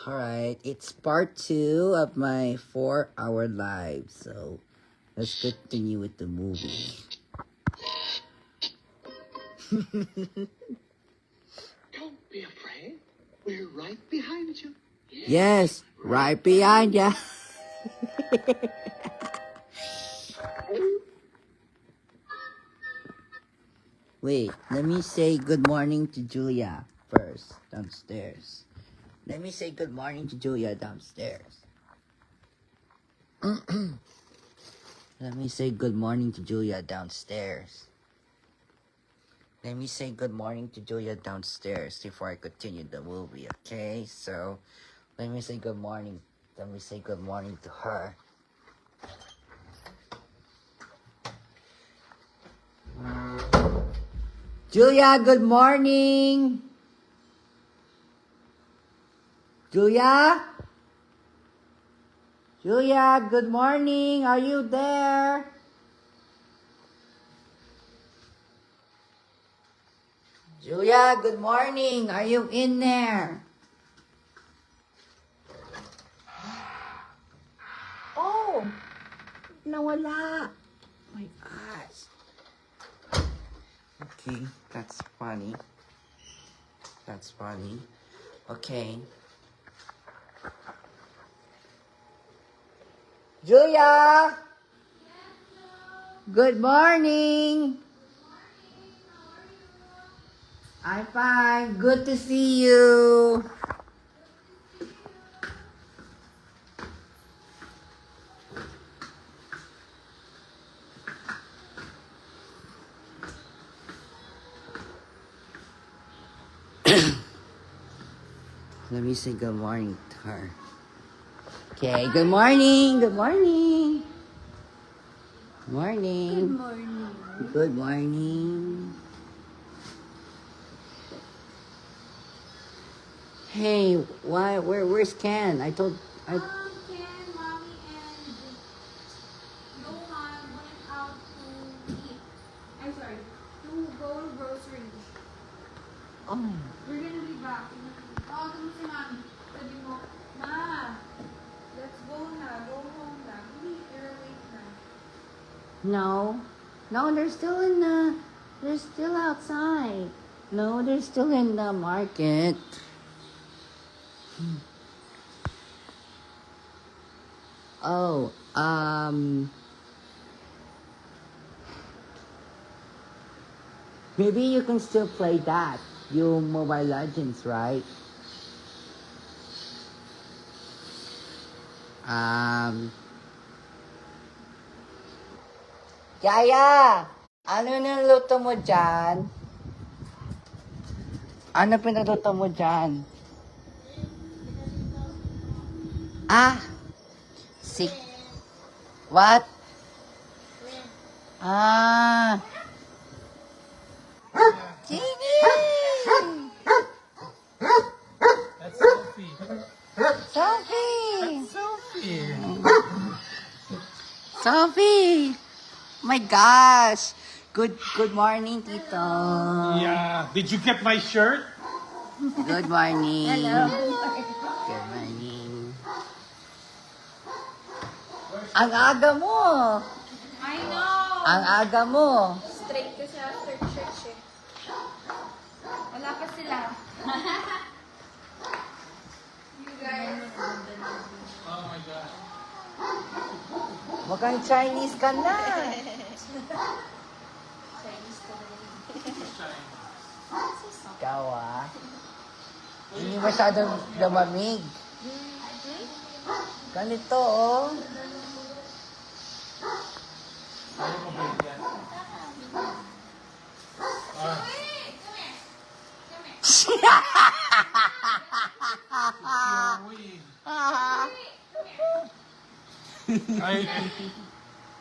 Alright, it's part 2 of my 4-hour live. So, let's continue with the movie. Don't be afraid. We're right behind you. Yes, right behind ya. Wait, let me say good morning to Julia first, downstairs. Let me say good morning to Julia downstairs. Let me say good morning to Julia downstairs. Let me say good morning to Julia downstairs before I continue the movie, okay? So, let me say good morning. Let me say good morning to her. Julia, good morning! Julia? Julia, good morning. Are you there? Julia, good morning. Are you in there? Oh, nawala. My gosh. Okay, that's funny. That's funny. Okay. Julia! Good morning! I'm fine. Good to see you. Let me say good morning to her. Okay, good morning. Good morning. Morning. Good morning. Good morning. Hey, where's Ken? I Ken, Mommy, and Johan went out to eat. I'm sorry, to go to grocery. Oh, We're gonna be back. Oh, ito mo si Mommy. Sabi mo, Ma, let's go na. Go home na. Hindi, you're late na. no, they're still outside. No, they're still in the market. Oh, maybe you can still play that. You Mobile Legends, right? Yaya! Ano niluto mo dyan? Ano pinagluto mo dyan? Ah! Sick. What? Ah! Genie! That's Sophie. Sophie! Sophie. Sophie! My gosh! Good morning, Tito. Yeah. Did you get my shirt? Good morning. Hello. Good morning. Ang aga mo. I know. Ang aga mo. Straight kasi after church eh. Wala pa sila. You guys. Oh my God. Mukhang Chinese ka na. Chinese ka na rin. Ikaw ah. Hindi masyadong lamamig. Ganito oh. Ayaw mo ba yan? Ah, Joey.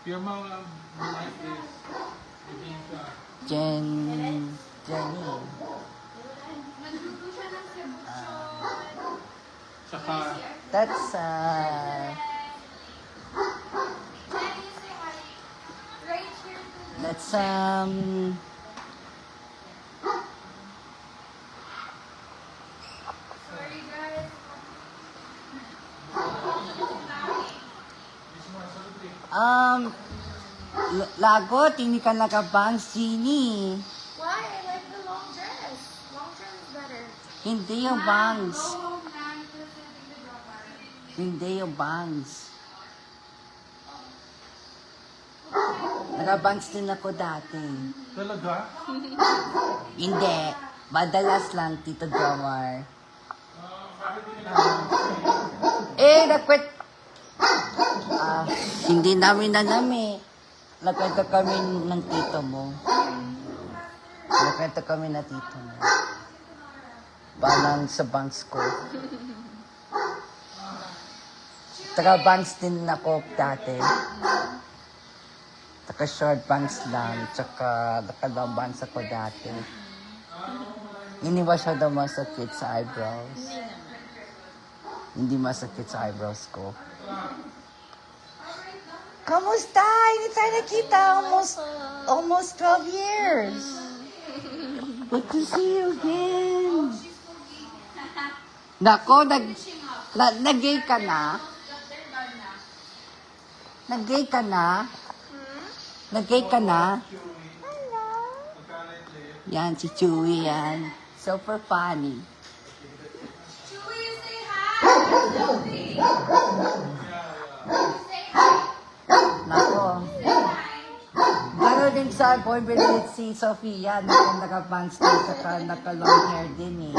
Your mom like this. Jenny. Nagluto siya ng cebuchon. Tsaka, That's Right here to that's Sorry guys. Lagot, hindi ka nakabangs, Genie. Why? I like the long dress. Long dress is better. Hindi yung bangs. Go home, man. Because I think the drop bar. Hindi yung bangs. Nakabangs din ako dati. Talaga? Hindi. Madalas lang, Tito Jomar. Nagkwet... hindi namin nanami. Nagkwento kami ng tito mo. Nagkwento kami na tito mo. Parang sa banks ko. Taga-banks din ako dati. Taka-short bangs lang. Tsaka naka-long bangs ako dati. Hindi masyado masakit sa eyebrows. Hindi masakit sa eyebrows ko. Kamusta? Hindi tayo nakita. Almost 12 years. Good to see you again. Nako, nag-gay ka na? Nag-gay ka na? Nag-gay ka na? Yan, si Chewy yan. Super funny. Chewy, say hi. Chewy. Say hi. Nako. Say hi. Gano'n din sa boyfriend si Sofia. Naka-pants din, saka naka-long hair din eh.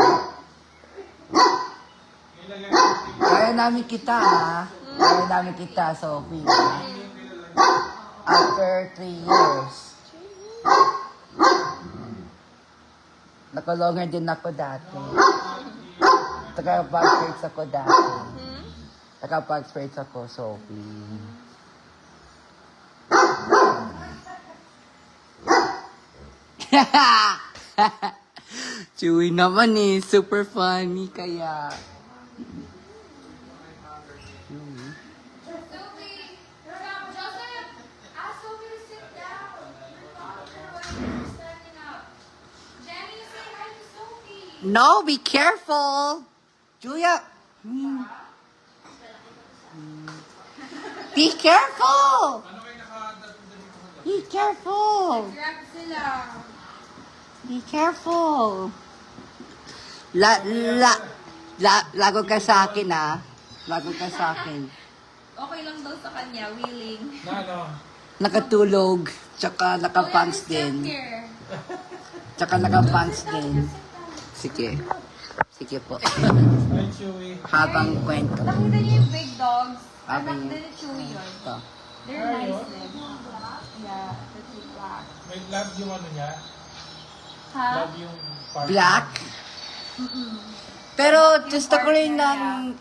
Kaya namin kita ha. Kaya namin kita, Sophia. After 3 years. Naka-long hair din ako dati. Naka-pag sprays ako dati. Naka-pag sprays ako, Sophie. Chewy naman eh. Super funny kaya. Sophie, Joseph, ask Sophie to sit down. You're talking while you're standing up. Jenny, say hi to Sophie. No, be careful. Julia. Be careful. Be careful. Grab sila. Be careful. Lago ka sa akin ah. Lago ka sa akin. Okay lang daw sa kanya, willing. Nakatulog. Tsaka nakapants din. Tsaka nakapants din. Sige. Sige po. Hi, Chewy. Habang kwento. Nakita niyo yung big dogs? Habang Anak din ni Chewy yun. ito. They're nice din. Yeah, the two black. May love yung ano niya? Ha? Love yung part. Black. Pero gusto ko rin ng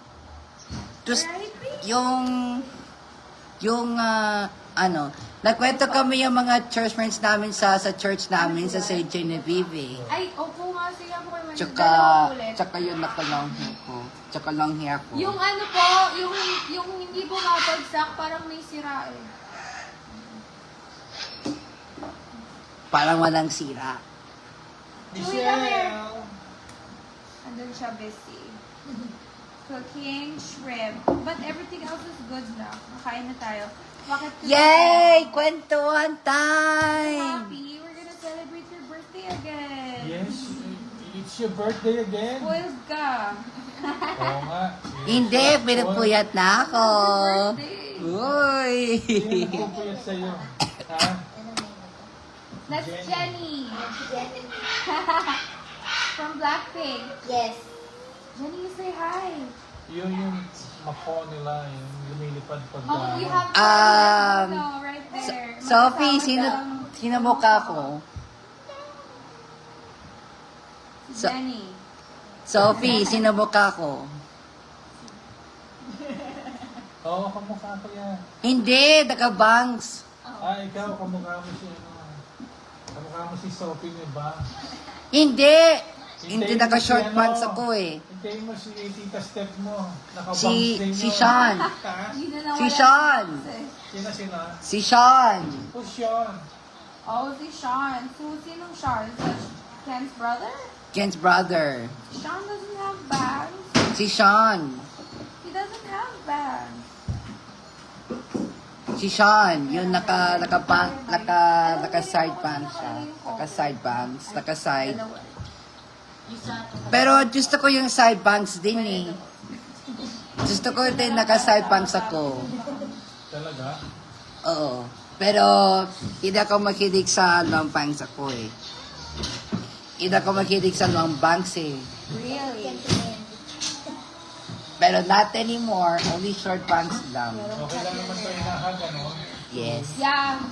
nagkwento kami yung mga church friends namin sa church namin sa St. Genevieve. Ay, opo nga siya po kayo. Tsaka yung naka-long hair ko. Tsaka long hair ko. Yung ano po, yung hindi bumabagsak, parang may sira eh. Parang walang sira. Chewy, come here. Michelle. Andun siya busy. Cooking shrimp. But everything else is good na. Makain na tayo. Bakit today? Yay! Kwentuhan time! Happy. We're gonna celebrate your birthday again. Yes, it's your birthday again. Spoiled ka. Oo nga. Hindi, pinapuyat na ako. Birthday. Uy! Sino nagpupuyat sa'yo? Ha? That's Jenny. From Blackpink. Yes. Jenny, say hi. Yun yung mako nila, yung lumilipad pag Oh, you have right there. Sophie, Magkasama sino mukha ko? si Jenny. Sophie, sino mukha ko? Oo, kamukha ko yan. Hindi, naka-bangs. Ikaw, kamukha mo si ano. Kamukha mo si Sophie, di ba? Hindi! Hindi Hintayin mo naka-short si ano, pants ako eh. Hintayin mo si Tita Steph mo. Nakabangs Si din yun. Sean. Ha? Yun na lang Si wala. Sean. Sino? Si Sean. Who's Sean? Oh, si Sean. So, sinong Sean? Is that Ken's brother? Ken's brother. Sean doesn't have bangs. Si Sean. He doesn't have bangs. Si Sean, yun naka side bangs siya. Naka side bangs, naka side. Pero gusto ko yung side bangs din eh. Gusto ko din naka side bangs ako. Talaga? Oo. Pero hindi ako makinig sa long bangs ako eh. Hindi ako makinig sa long bangs eh. Really? Pero not anymore, only short bangs lang. Okay lang naman tayo nahag, ano? Yes. Yeah.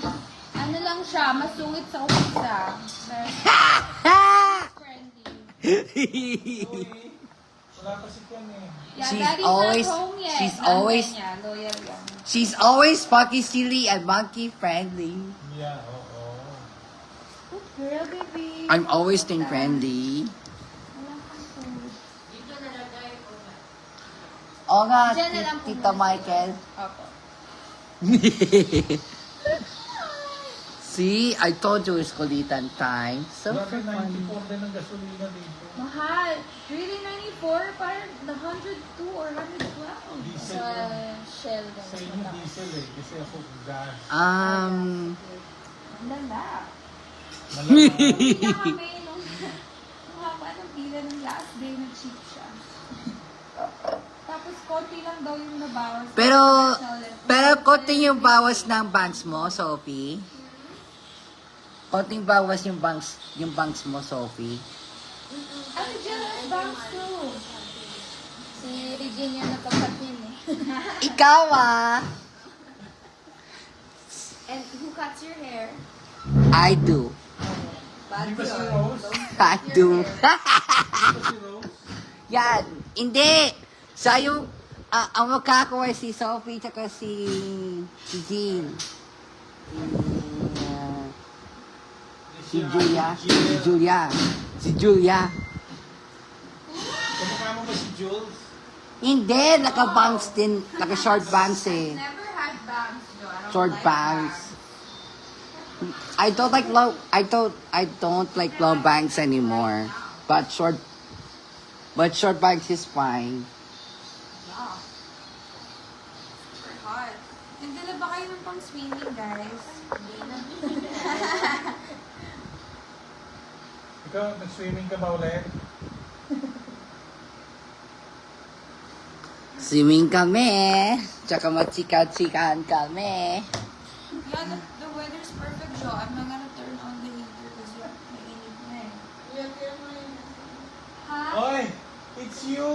Ano lang siya, masungit sa umpisa. Pero friendly. Uy, wala pa si Ken eh. Yeah, She's daddy's always- not home yet. she's Nanay always- niya, loyal yan. She's always Pocky silly and monkey friendly. Yeah, oo. Good girl, baby. I'm always being friendly. Wala kang food. Oo nga, Diyan na lang Tita pumunta. Michael. Opo. See, I told you it's kulitan time. So Grabe, funny. 94 din ang gasolina dito. Mahal. Really, 94? Parang the 102 or 112. Diesel Sa yun. Shell din. Sa inyo diesel eh, kasi ako gas. Um, Ang lala. Malamang. Pila kami nung haba ng pila ng last day na cheap siya. Tapos konti lang daw yung nabawas. pero konting yung bawas ng banks mo, Sophie. Konting bawas yung banks mo, Sophie. Ate Jealous Banks too. Si Regina natapat yun eh. Ikaw ah! And who cuts your hair? I do. Hindi ba si Rose? I do. Hindi ba si Rose? Yan. Hindi. Sa yung, ang magkakawa si Sophie tsaka si Jean. Si Julia. Si Julia. Si Julia. Kamukha mo ba si Jules? Hindi. Naka-bangs din. Naka-short bangs eh. Never had bangs, Joe. I don't Short like bangs. I don't like long. I don't like long bangs anymore. But short bangs is fine. Yeah. Super hot. Nagdala ba kayo ng pang swimming, guys? Hindi na. Ikaw, nag-swimming ka ba ulit? Swimming kami. Tsaka magsika-tsikaan kami. Yeah, the weather's perfect, Joe. I'm not gonna turn on the heater kasi mainit na eh. Ha? Oy! It's you!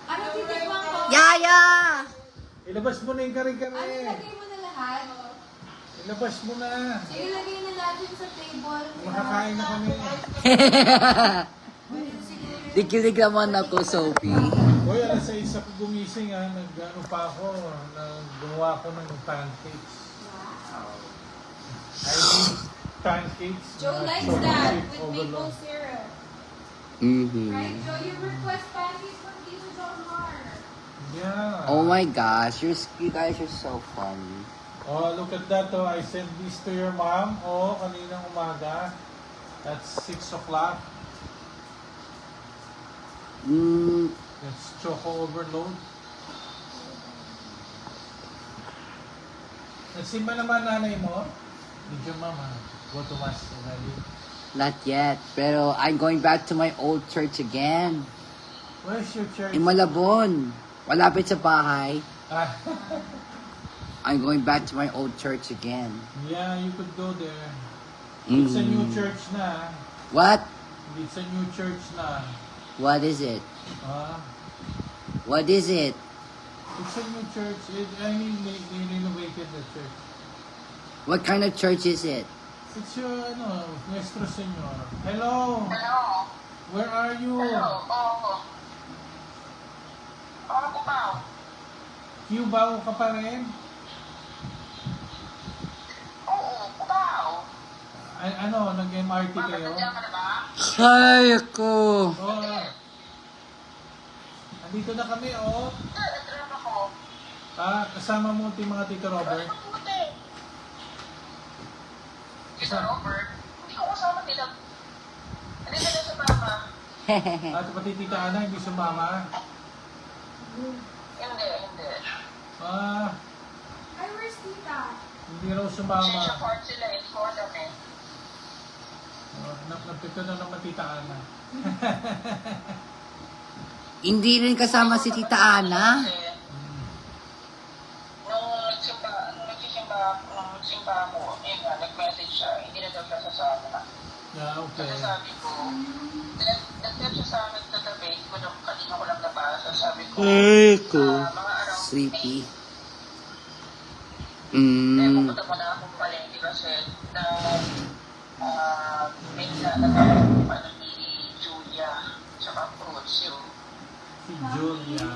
Ano titikman ko? Yaya! Ilabas mo na yung Ano kare-kare. ilagay mo na lahat? Ilabas mo na. Sige, ilagay na natin sa table. Makakain na kami. Pwede na siguro yun. Dikilig naman ako, Sophie. Hoy, alas 6 ako gumising ha. Nag-ano pa ako. Gumawa ako ng pancakes. I need pancakes. Joe na likes chocolate that with maple overload. syrup. Mm-hmm. Right, Joe? You request pancakes from Tito John Mar. Yeah. Oh my gosh, you guys are so funny. Oh, look at that. Oh. I sent this to your mom. Oh, kaninang umaga. That's 6 o'clock. Mm, It's choco overload. Nagsimba naman nanay mo? Did your mama go to mass already? not yet. Pero I'm going back to my old church again. Where's your church? In Malabon. Malapit sa bahay. Ah, I'm going back to my old church again. yeah, you could go there. It's a new Mhm. church na. What? It's a new church na. What is it? Ah, What is it? it's a new church. I mean, they renovated the church. What kind of church is it? It's your, Nuestro Señor. Hello. Hello. Where are you? Hello. Oo. Ako ba? Cubao ka pa rin? Oo, kubaw. Ay, nag-MRT Bakit kayo? nandiyan ka na ba? Ay, ako. Oo. Andito na kami, oh. Nag-drop ako. Kasama mo yung mga Tito Robert. Mabuti. Tito Robert, hindi ko kasama nila. Hindi ka na sa mama. At pati Tita Ana, hindi sumama. Hindi. Ah, Hi, where's tita. Hindi raw Change sumama. apart sila eh. For them eh. Napito na naman Tita Ana. Hindi rin kasama si Tita Ana. Kasi, nung nagsimba ako, yun nga, nag-message siya, hindi na daw siya sasama. Yeah, okay. Kasi sabi ko, nag-text siya sa akin kagabi, kanina ko lang nabasa, sabi ko, mga around Sleepy. May pupunta mo na akong palengke kasi na may ano ni Julia tsaka fruits yung Si Julia.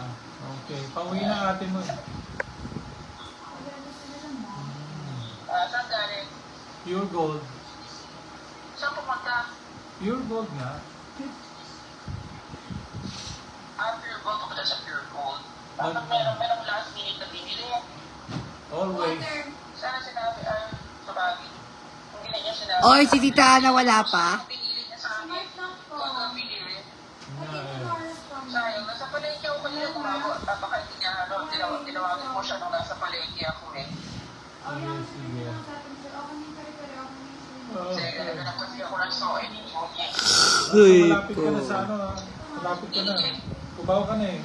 Okay. Pauwi na ate mo. saan galing? Pure gold. Saan pumunta? Pure gold nga. Pure gold, pumunta sa pure gold. Bakit merong last minute na binili? Always. Water. Sana sinabi, sa bagay. Hindi na niya sinabi. Oy, si Tita Ana wala pa? Binili niya sa akin. Smart lang po. Kung ano binili. Pati Nga eh. Dolores from Sayang, nasa palengke ako kanina kumago. Baka hindi niya, tinawagan ko siya nung nasa palengke ako eh. Oh, Sige, yung sige. sa atin, sir. Okay, may kare-kare. Okay, may Oh, Kasi okay. talaga naman kasi ako ng soy ni Julia. Malapit ka na sa ano ha. Malapit ka na. Kubaw ka na eh.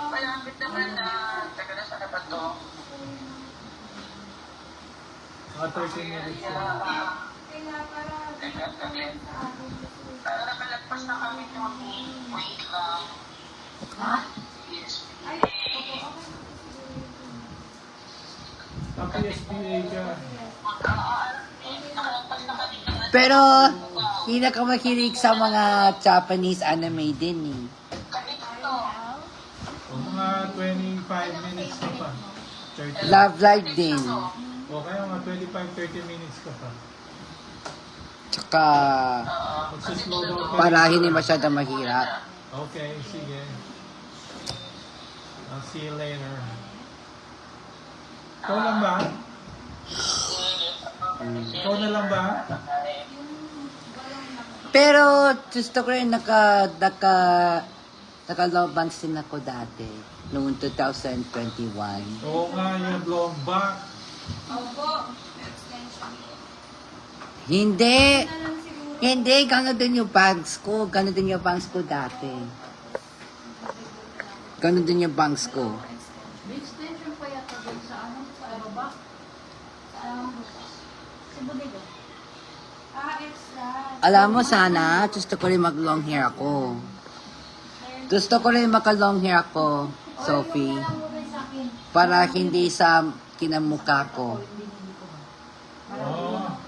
Malapit naman na, taga na sana ba to? Mga 13 minutes na. Kaya para sa atin. Para nakalagpas na kami ng wait lang. Yes. Ay, opo, okay. Happy SBA ka. Nakalagpas na kami ng Pero, hindi ka makinig sa mga Japanese anime din eh. kami dito. O mga 25 minutes ka pa. 30. Love Live din. O kaya mga 25-30 minutes ka pa. Tsaka, Magsislow down ka. para hindi masyadong mahirap. Okay, sige. I'll see you later. Ikaw lang ba? Ikaw na lang ba? Pero, gusto ko rin nakalobang sin ako dati. Noong 2021. Oo nga, yung long back. Opo. Extension. Hindi! Na lang siguro. Hindi, gano'n din yung bangs ko. Gano'n din yung bangs ko dati. Gano'n din yung bangs ko. May extension pa yata doon sa ano, sa baba. Sa bodega. Extra. Alam mo sana, gusto ko rin mag-long hair ako. Gusto ko rin maka-long hair ako, Sophie. Alam mo ba sa akin? Para hindi sa kinamukha ko. Oh,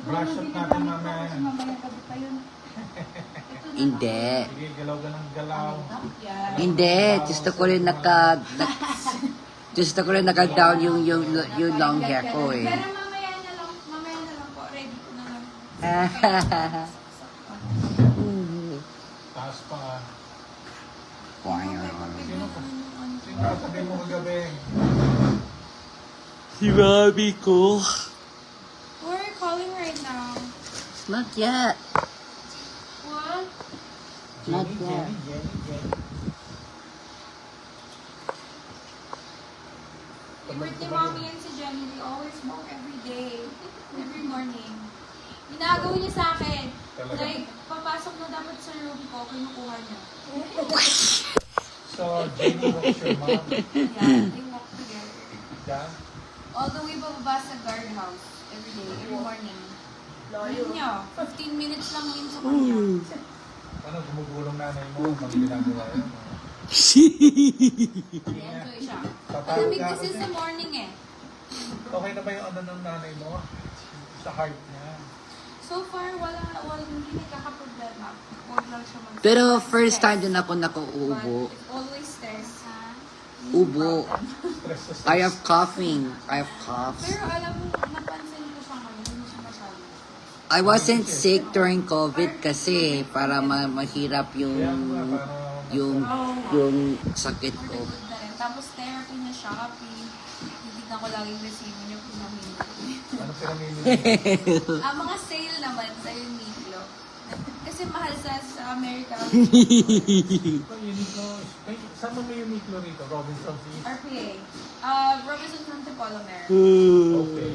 brush up natin mamaya. Kasi mamaya gabi pa yun. Hindi. Sige, galaw ka ng galaw. Hindi. Gusto ko rin gusto ko rin naka-down yung long hair ko eh. Pero mamaya na lang po. Ready ko na lang. Taas pa ka. Sino Sino kasabi mo kagabi? Si Bobby ko. Who are you calling right now? Not yet. What? Not Jenny, yet. Jenny. Favorite ni Mommy and si Jenny, they always smoke every day. Every morning. Ginagawa niya sa akin. Talaga? Like, papasok na dapat sa room ko, kinukuha niya. So, Jenny was your mom. Yeah, they walk together. Yeah? All the way bababa sa guardhouse. Every day, every morning. Yun niya, 15 minutes lang yun sa kanya. Ano, gumugulong nanay mo? Pag ginagawa yun. Enjoy siya. Malamig kasi sa morning eh. Okay na ba yung ano ng nanay mo? Sa heart niya. So far, hindi nagkakaproblema. Huwag lang siya mag- Pero first time din ako nakauubo. But it's always stress, ha? Ubo. Stress sa stress. I have coughing. I have coughs. Pero alam mo, napansin ko siya ngayon, hindi siya masyado. I wasn't sick during COVID kasi para mahirap Kaya nga, yung sakit ko. Good na rin. Tapos therapy na siya, Shopee. Titignan ko laging resibo niya kung namili. ano pinamili? Mga sale naman sa yung Meatlo. Kasi mahal sa America. Ito, Uniqlo. Ay, saan mo may Uniqlo rito? Robinson's East? RPA. Robinson Antipolo meron. Okay.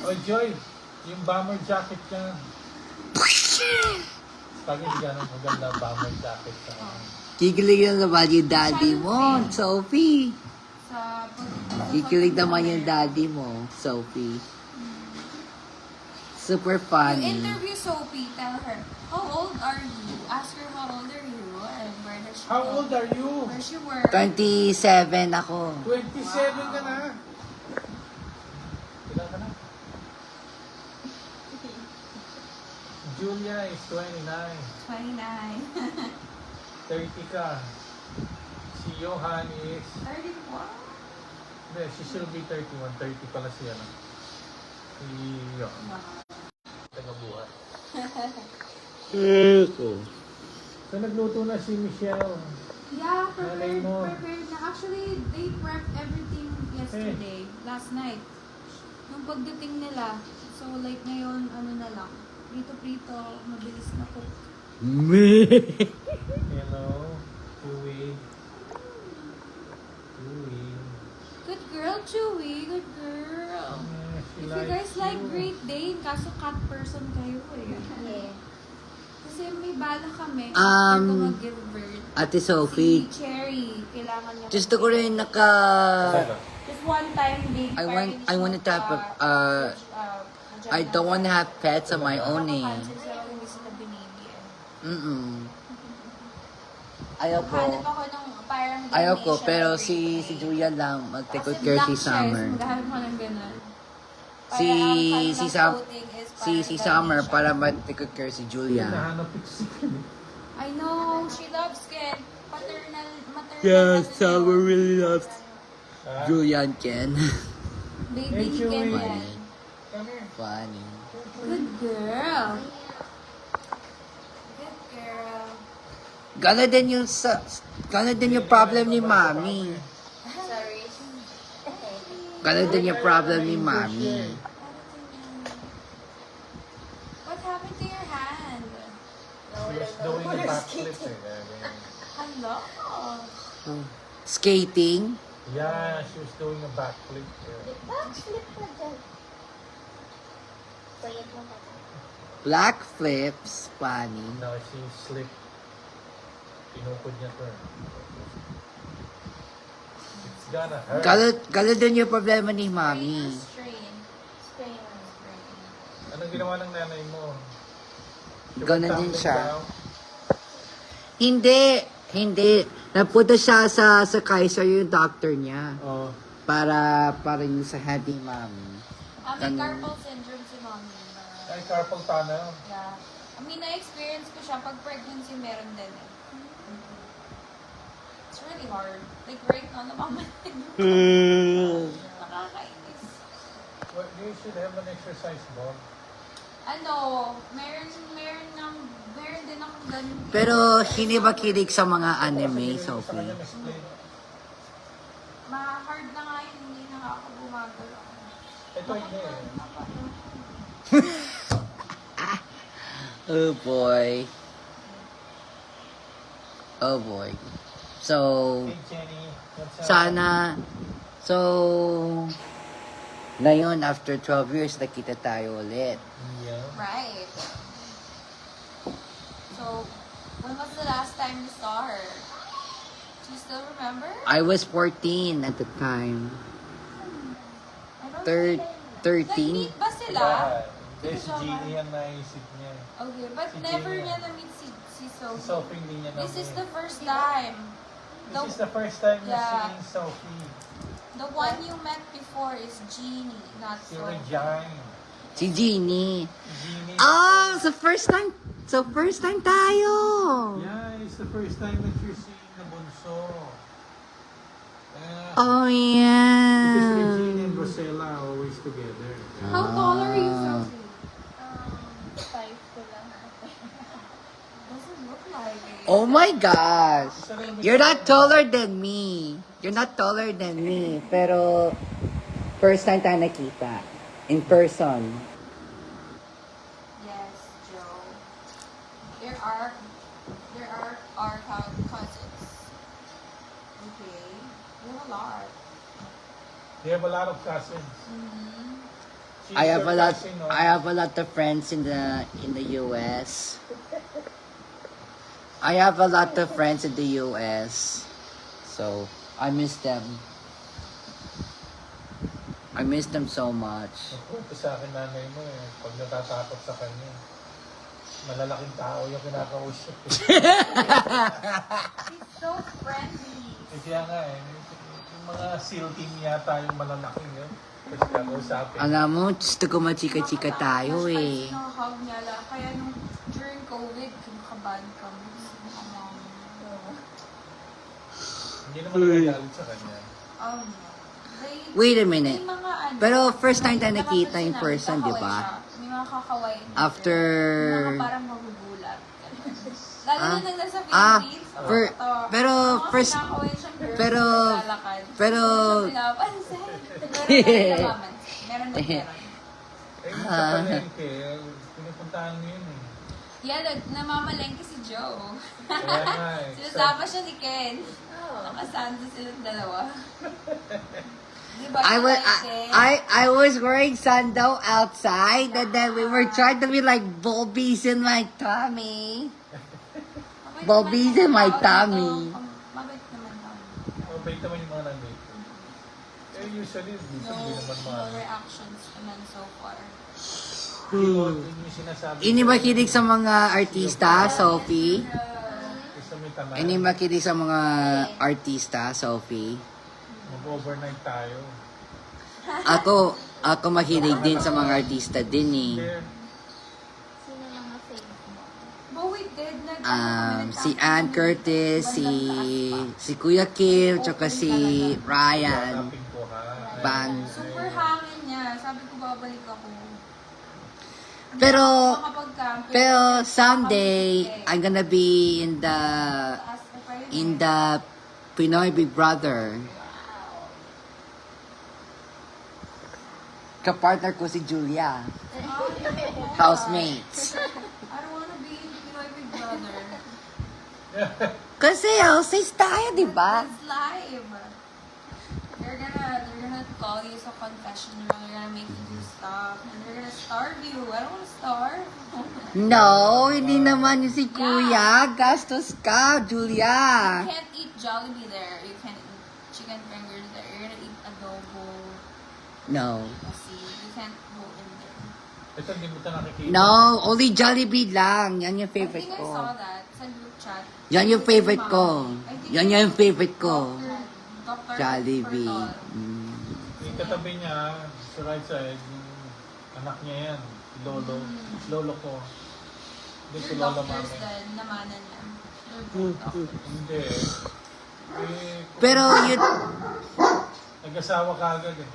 Oh, Joy, yung bomber jacket niya. Pag hindi ganun maganda ang bomber jacket sa Kikilig na naman yung daddy mo, Sophie. Sa Kikilig naman yung daddy mo, Sophie. Super You funny. interview Sophie, tell her, how old are you? Ask her how old are you and where does she How go? old are you? Where she work? 27 ako. 27 ka na. Ilan ka na? Julia is 29. 29. 30 ka. Si Johan is... 31? Hindi, she should be 31. 30 pala siya. No? Si Johan. Tagabuhat. So nagluto na si Michelle. Yeah, Malay mo. prepared na. Actually, they prepped everything yesterday, last night. Nung pagdating nila, so like ngayon, ano na lang, prito-prito, mabilis na cook. Hello. Chewy. Chewy. Good girl, Chewy. Good girl. Yeah, she If you likes guys like you. Great Dane, kaso cat person kayo eh. Yeah. Kasi may bala kami. Um, after ko mag-give birth. Ate Sophie, Si Cherry, kailangan niya. gusto ko rin Just one time, baby. I want to tap I don't want to have pets on my own eh. Ayoko. Hanap ako ng parang Ayoko, donation pero every si day. Julian lang mag-take Kasi care black si siya, Summer. so maghahanap ko ng ganun. Si Para ang si kanilang Sam coating is si parang Summer ganun para siya. mag-take care si Julia. Nahanap ko si I know, she loves Ken. Maternal. really loves Ah, Julian Ken. Baby Hey, ni Ken Chewy. yan. come here. Funny. Good girl. Good girl. Gano'n din yung problem ni Mami. Sorry. Gano'n din yung problem ni Mami. What happened to your hand? She was doing a backflip eh. Hello. Skating. Yeah, she was doing a backflip. Backflip ka dyan. Payat mo ka. Black flips. Funny. No, she slipped. Pinukod niya to. It's gonna hurt. Gano'n din yung problema ni Mami. Strain. Sprain mo. Sprain. Anong ginawa ng nanay mo? Ganun din Tumbling siya. down? Hindi. Napunta siya sa Kaiser yung doctor niya. Oh. Para yung sa head ni Mami. May Ganun. carpal syndrome si mommy. Ay, carpal tunnel. Yeah. I mean, na-experience ko siya pag pregnancy meron din eh. It's really hard. Like right now, namamalig. Nakakainis. Well, you should have an exercise ball. Ano, meron din akong ganun. Pero hindi ba kilig sa mga anime, Sa Sophie? kanya explain. Ma-hard na nga yun, hindi na ako gumagalaw. Ito hindi eh. Oh boy. Oh boy. So, Hey Jenny, what's up? sana, ngayon, after 12 years, nakita tayo ulit. Yeah. Right. So, when was the last time you saw her? Do you still remember? I was 14 at the time. I don't Thir- think- 13? Nag-meet ba sila? Bahay. This Genie ang naisip niya. Okay, but Si never Gina. niya na-meet si Si Sophie. Sophie hindi niya This is na-meet. the first time. This is the first time na Yeah. seeing Sophie. The one you met before is Jeannie, not Si Sophie. Regine. Si Jeannie. Genie. Oh, first time tayo. Yeah, it's the first time that you're seeing the bunso. Oh, Because yeah. Regine and Rosella are always together. How tall are you, Ah. Sophie? 5 ko lang. Doesn't look like it. Oh my gosh. You're not taller than me. Pero, first time tayo nakita. In person. Yes. Joe. There are our cousins. Okay. We have a lot. You have a lot of cousins. Mm-hmm. She's I have your a lot. cousin, no? I have a lot of friends in the US. I have a lot of friends in the US, so I miss them. I miss them so much. Nagkwento sa akin nanay mo eh, pag natatakot sa kanya. Malalaking tao yung kinakausap. She's so friendly. Eh, kaya nga eh, yung mga SEAL team yata yung malalaking yun. Kasi kakausapin. Alam mo, gusto ko machika-chika tayo eh. Hug niya lang. Kaya nung during COVID, kinakabahan kami. Hindi naman nagagalit sa kanya. Wait a minute. May mga ano, Pero first time tayo napapansin nakita in namin, person, di kakaway ba? siya. May mga kakaway. After- May mga parang magugulat. Lalo Ah. na nasa Ah, Philippines. pero first, kinakaway siyang girls pero- na lalakad. pero- Hindi siya pinapansin. Meron. Eh, sa palengke, pinupuntahan mo yun eh. Yeah, namamalengke si Joe. Kaya nga eh. Sinasama siya ni Ken. Nakasando silang dalawa. Diba, I was Ken? I was wearing sandal outside, and then we were trying to be like Bulbies in my tummy. Mabait Bobby's naman in my ang tao tummy. dito. Mabait naman kami. Mabait naman yung mga nandito. Eh, usually, dito No, hindi naman no mga... reactions naman so far. Yun yung sinasabi. Ini makinig sa mga artista, Sophie. Isa may tanan. Ini makinig sa mga artista, Sophie. Mag-overnight tayo. Ako makinig din sa mga artista din eh. There, Sino mga fave mo? But we did Si Ann Curtis, si Kuya Kim, tsaka si Ryan. hanapin ko ha. Bang. Super hangin niya. Sabi ko babalik ako. Pero, Makapag-camping. pero someday, I'm gonna be in the Pinoy Big Brother. Kapartner ko si Julia. Housemates. I don't wanna be Pinoy Big Brother. Kasi housemates tayo, di ba? That's live. They're gonna call you sa confession room. They're gonna make you do stuff. And they're gonna starve you. I don't wanna starve. No, hindi naman yung si Kuya. Gastos ka, Julia. You can't eat Jollibee there. You can't eat chicken fingers there. You're gonna eat adobo. No. Kasi you can't go in there. Ito, hindi mo ito nakikita. No, only Jollibee lang. Yan yung I favorite think I ko. saw that sa group chat. Yan yung favorite ko. I think Yan yung favorite ko. Dr. Jollibee. Fertol. Mm. Yung katabi niya, sa right side, yung anak niya yan. Si Lolo. Lolo ko. Hindi si Your Lola doctors Mami. din, namanan niya. They're both doctors. Hindi. Eh, Pero nag-asawa ka agad eh.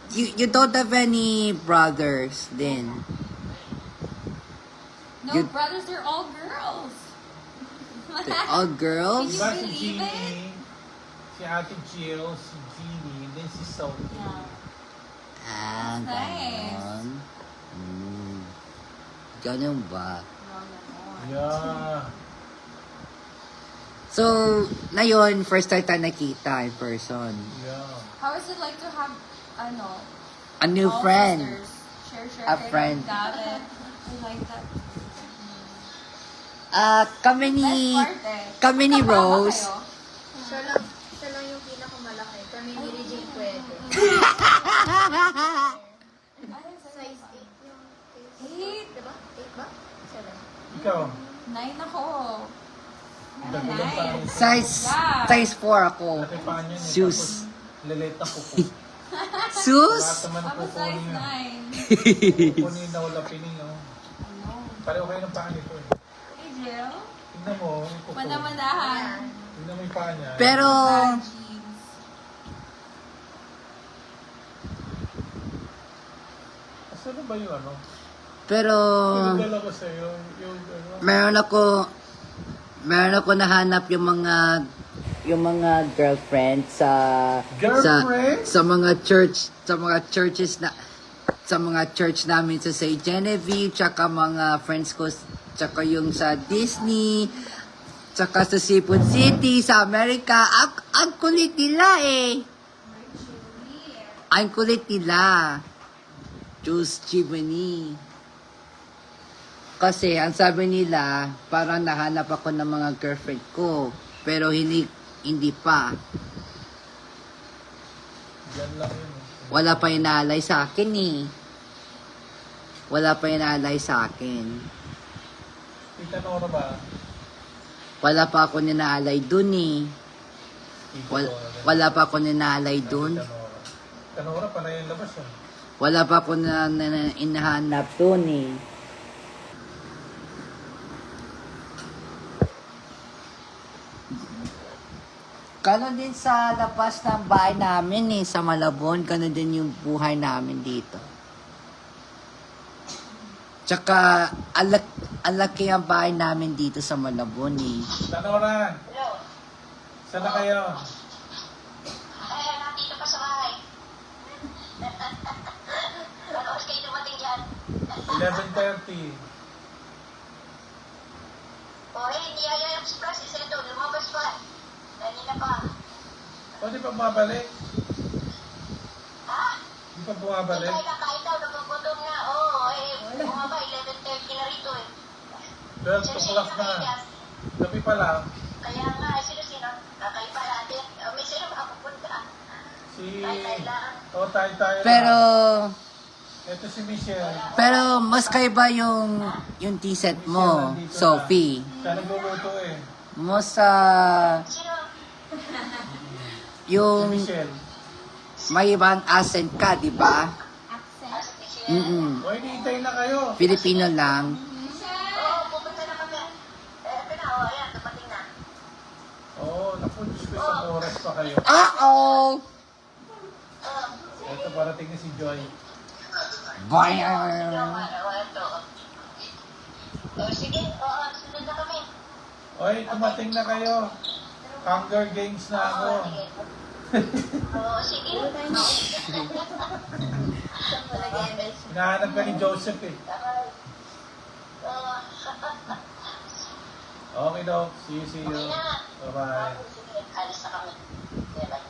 you don't have any brothers then. No, You- brothers, they're all girls. They're all girls? Diba si believe Jeannie, si Ate Jill, si Jeannie, then si Sophie. Yeah. Ah, Nice. ganon. Mm. Ganun ba? No, no. Yeah. So, na yun, first time tayo nakita in person. Yeah. How is it like to have, A new all friend. sisters? Share, A kayo, friend. David. I like that. Kami Best ni, part eh. kami ni Kasama Rose. kayo. Siya lang yung pinakamalaki. Kami ni Regine pwede. Ano, Size 8 yung case. 8? Diba? 8 ba? 7. Ikaw, 9 ako. Ano, dagdagan pa 9? rin. Size 4 ako. Laki pa niyan eh. Shoes. Tapos, lalit na kuko. Lahat Sus? naman ang Ako kuko size niya. 9. Kuko niya na wala pining. Oh. Ano? Pareho kayo ng paa nito eh. Hey, Jill. Tignan mo, yung kuko. Manamanahan. Tignan mo yung paa niya. Pero, Jeans. Asan na ba yung ano? pero, Yung dala ko sa'yo, yung ano. meron ako nahanap yung mga girlfriend sa Girlfriend? sa mga churches na sa mga church namin sa St. Genevieve, tsaka mga friends ko, tsaka yung sa Disney, tsaka sa Seafood City, sa Amerika. Ang kulit nila eh. Ang kulit nila. Diyos Jiminy. Kasi ang sabi nila, parang nahanap ako ng mga girlfriend ko. Pero hindi pa. Yan lang yun. Wala pa inaalay sa akin eh. Wala pa inaalay sa akin. Tita Nora ba? Wala pa ako ninaalay dun eh. Wala pa ako ninaalay dun. Tita Nora. Tita Nora, pala yung labas yun. Wala pa ako na inahanap dun eh. Ganon din sa labas ng bahay namin eh, sa Malabon. Ganon din yung buhay namin dito. Tsaka, alaki ang bahay namin dito sa Malabon eh. Tita Nora, Hello? saan na kayo? Ay, nandito pa sa bahay. Ano oras kayo dumating dyan? 11:30. O, hindi Yaya Express. Isa ito, lumabas pa. Kanina pa. O, di pa bumabalik? Ha? Di pa bumabalik? Kaya kakain daw, nagugutom na. Oo, bumaba, 11:30 na rito eh. 12 o'clock na. Gabi pa lang. Kaya nga, sino-sino? Kakaiba natin. May sino makapupunta. Si... Tay-tay lang. O, tayo-tayo lang. Pero, Ito si Michelle. mas kaiba yung t-set mo, Sophie. Siya nagluluto eh. Mo sa, Sino? Si yung Michelle. may ibang accent ka, di ba? Ah, si Michelle. Mm-mm. O, hinihintay na kayo. Filipino lang. Oo, pupunta na kami. Ito na, ayan, dumating na. Oo, naku, Diyos ko, isang oras pa kayo. Uh-oh! Ito, parating na si Joy. Bye! Ito. Sige, oo, sunod na kami. Oy, tumating na kayo. Hunger Games na ako. Oo, sige. Hinahanap ka ni Joseph eh. Oo. Okay, Doc. See you. Bye-bye. Sige, alis na kami. Bye.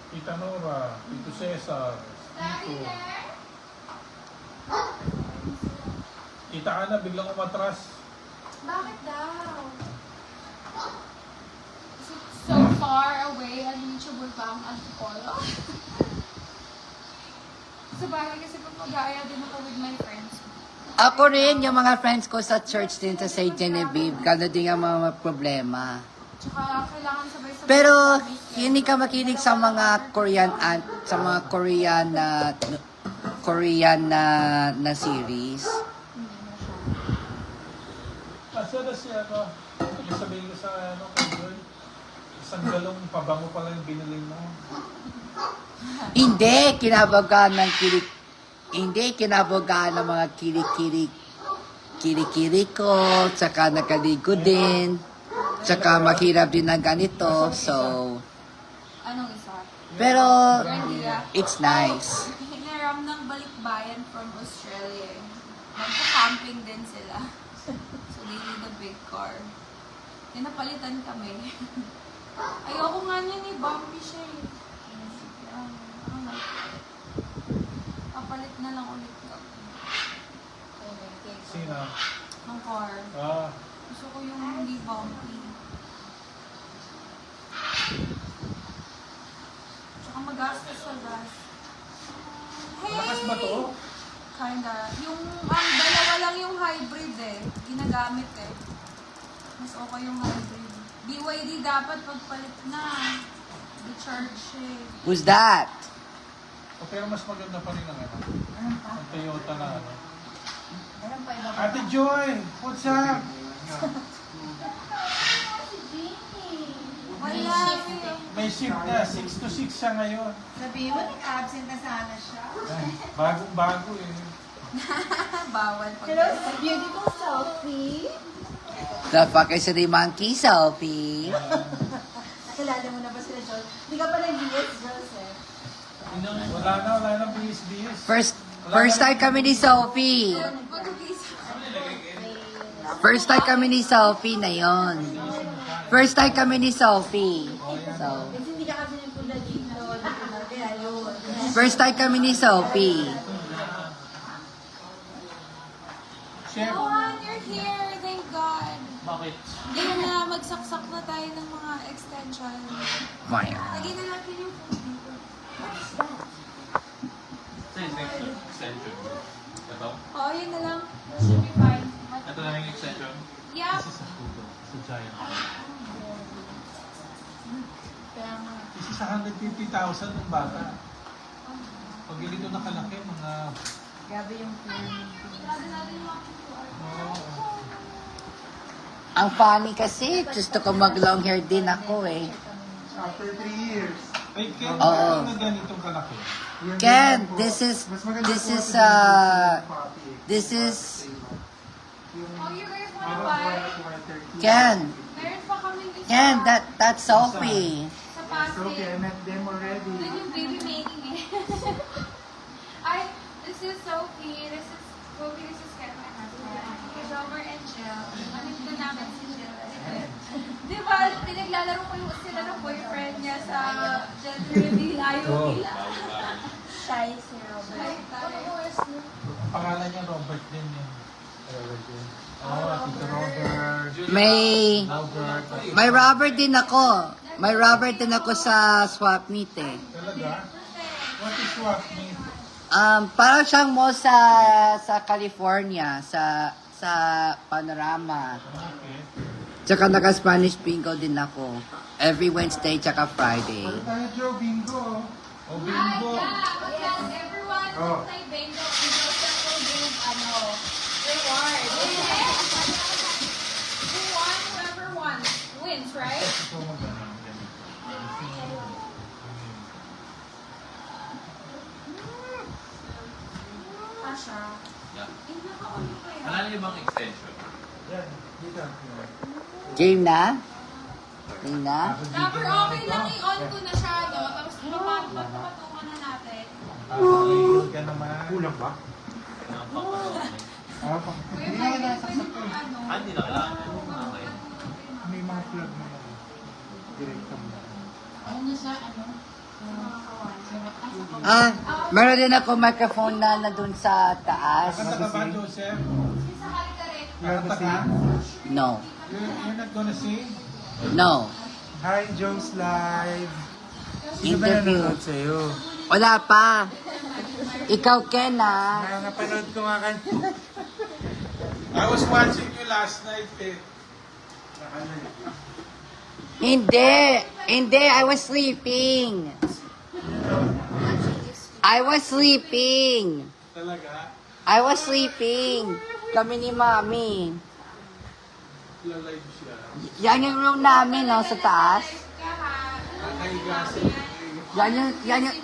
Tita Nora, Tito Cesar, Tito. Tita Ana, biglang umatras. Bakit daw? Is it so far away, unreachable pa ang Antipolo? Sa bagay kasi pag mag-aaya din ako with my friends. Ako rin, yung mga friends ko sa church din sa St. Genevieve, gano'n din ang mga problema. Tsaka kailangan sabay-sabay. Pero, sa weekend. hindi ka makinig sa mga Korean na series. Asa na siya, ano? Sabihin ko sa, kay Joy. Isang galong pabango pala yung binili mo. Hindi, kinabagaan ng hindi, kinabagaan ng mga kiri-kiri ko, tsaka nakaligo din, tsaka mahirap din ng ganito, so, Anong isa? pero, Idea. it's nice. Hiniram ng balikbayan from Australia. Nagpa-camping din sila. So they need a big car. Kaya napalitan kami. Ayoko nga niya ni bumpy siya eh. Papalit na lang ulit ko. Sino? Ng car. Ah, Gusto ko yung hindi bumpy. Tsaka magastos sa gas. malakas ba to? Kinda. Yung, dalawa lang yung hybrid eh. Ginagamit eh. Mas okay yung hybrid. BYD dapat pagpalit na. The-charge eh. Who's that? O, pero mas maganda pa rin ang ano. Ang Toyota na ano. Meron pa iba. Ate Joy, what's up? Wala. May shift na, 6 to 6 siya ngayon. Sabihin mo, nag-absent na sana siya. Ay, bagong-bago eh. Bawal pag Hello, beautiful Sophie. Napakasari monkey, Sophie. Nakilala mo na ba sila, Joel? Hindi ka pala DS, Joseph. Wala na bis. First time kami ni Sophie. First time kami ni Sophie na yon. First time kami ni Sophie. So, first time kami ni Sophie. Chef, Johan, you're here. Thank God. bakit? Hindi na magsaksak na tayo ng mga extension. Maya. Lagyan na natin yung food dito. Extension. Ito? Oo, yun na lang. Should be fine. Ito na yung extension. Yeah. This is a photo. Sa Giant. Kaya nga. This is 150,000 ng bata. Pag ganito nakalaki, mga... Grabe yung Lagyan natin yung mga QR. Ang funny kasi, gusto ko mag-long hair din ako eh. After 3 years. Ay, Ken, Oo. bakit na ganitong kalaki? Ken, this is Oh, you guys wanna buy? Ken, Meron pa kaming isa Ken, that's Sophie. sa Sophie, I Pasig. met them already. Doon yung baby making eh. Ay, this is Sophie. This is Sophie. This is Ken, my husband. He's over and Jill. Namit na namin si Jill. Di ba, pinaglalaro ko yung sila ng boyfriend niya sa gender reveal. Ayaw nila. shy si Robert. Ay, tayo. Ang pangalan niya, Robert din yun. Robert din. Tito Robert. May Robert. Robert din ako. May Robert din ako sa swap meet eh. Talaga? What is what mean? Parang siyang mo sa California, sa Panorama. Okay. Tsaka naka-Spanish bingo din ako. Every Wednesday, tsaka Friday. Ano tayo, Joe? Bingo. O bingo. Yes, everyone Oh. play bingo because that will give, reward. Who won, whoever won, wins, right? Ito mo ganun. Asha. Yeah. Eh, naka-on ko yan. Wala na yung ibang extension. Yan, dito. Game na? Game na? Rapper, okay lang i-on ko na siya, no? Tapos papatungan na natin. Legal ka naman. Kulang ba? Ang paparoon. Kuya, Hindi pwede na pwede mo ano. Ah, hindi na kailangan. Okay. May mga plug na lang. Direct mo. Meron din ako microphone na nandun sa taas. Kakanta ka ba, Joseph? Isa ka rin. Kakanta ka? No. You're not gonna sing? No. Hi, Joe's Live. Sino ba Interview. nanonood sa'yo? Wala pa. Ikaw, Ken, ah. Napanood ko nga kanina. I was watching you last night, eh. Hindi. Hindi. I was sleeping. I was sleeping. Talaga? I was sleeping. Kami ni Mami. Live siya. Yan yung room namin, no, sa taas. Nakahigasin. Yan yung...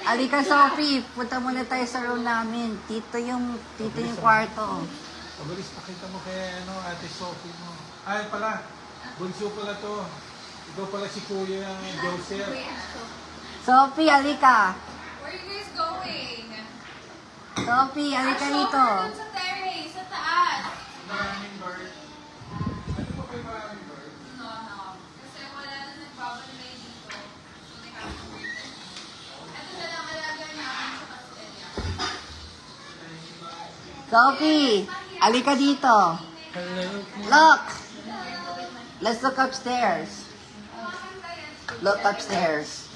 Alika, Sophie. Punta muna tayo sa room namin. Tito yung kwarto. Pabilis, pakita mo kay Ate Sophie mo. Ay, pala. Bunso pala to. Ikaw pala si Kuya Joseph. Sophie, alika. Where are you guys going? Sophie, alika dito. Doon sa terrace, sa taas. Maraming bird. Ano po kayo maraming bird? No. Kasi wala na nagbabalay dito. So they have to wait there. Ito na lang alaga namin sa Australia. Sophie, alika dito. Look. Let's look upstairs. Look upstairs.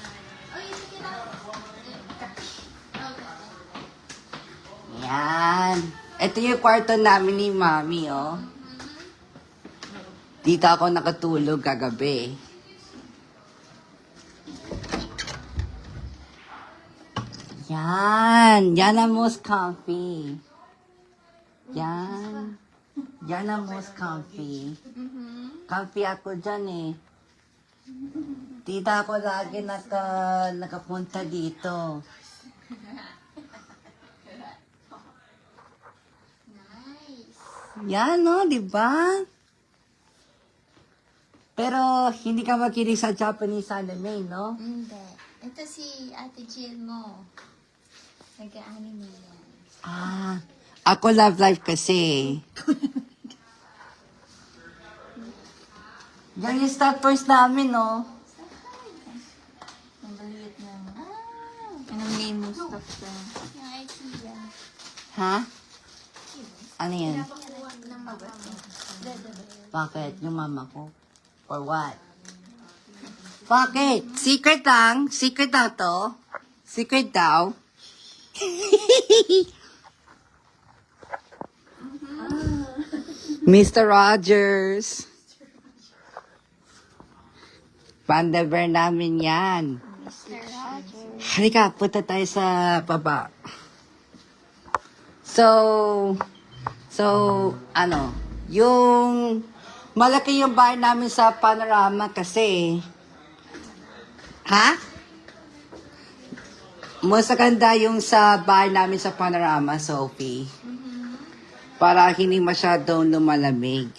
Yan. Ito yung kwarto namin ni Mami, oh. Dito ako nakatulog kagabi. Yan. Yan ang most comfy. Yan. Yan ang most comfy. Comfy ako dyan eh. Dito ako lagi nakapunta dito. Yan, no? Di ba? Pero hindi ka makinig sa Japanese anime, no? Hindi. Ito si Ate Jill mo. Nag-anime yan. Ah, ako love life kasi. Yan yung start first namin, no? Ang baliit na. Anong name mo stuff ka? Yung IKEA. Ha? Ano yan? Pinapakuha ng mama mo. Bakit? Yung mama ko? For what? Bakit? Secret lang? Secret daw to? Secret daw? Mr. Rogers. Pandaber namin yan. Mr. Rogers. Halika, punta tayo sa baba. So, ano, yung malaki yung bahay namin sa panorama kasi, ha? Mas maganda yung sa bahay namin sa panorama, Sophie. Para hindi masyadong lumalamig.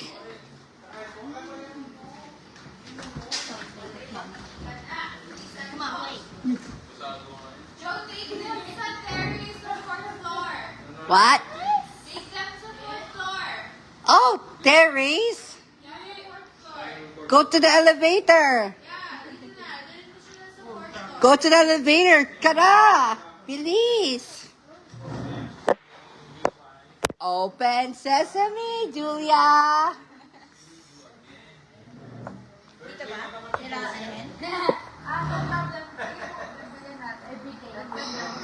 Joe, take them sa terrace or fourth floor. What? Take them sa fourth floor. Oh, terrace? Yeah, fourth floor. Go to the elevator. Yeah, dito na. Dito sila sa fourth floor. Go to the elevator. Tara! Bilis! Open sesame, Julia! Dito ba? Kailangan yan? No problem. Bibigyan natin. Everyday.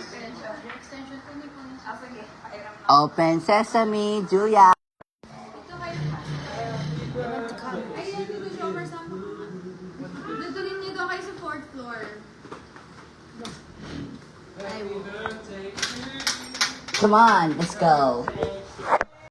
Extension. Yung extension ko hindi po nasa. Sige. Pairam na. Open sesame, Julia! Ito kayo. Ay, yan. Dito siya over sama. Dudulin niyo daw kayo sa fourth floor. Come on, let's go.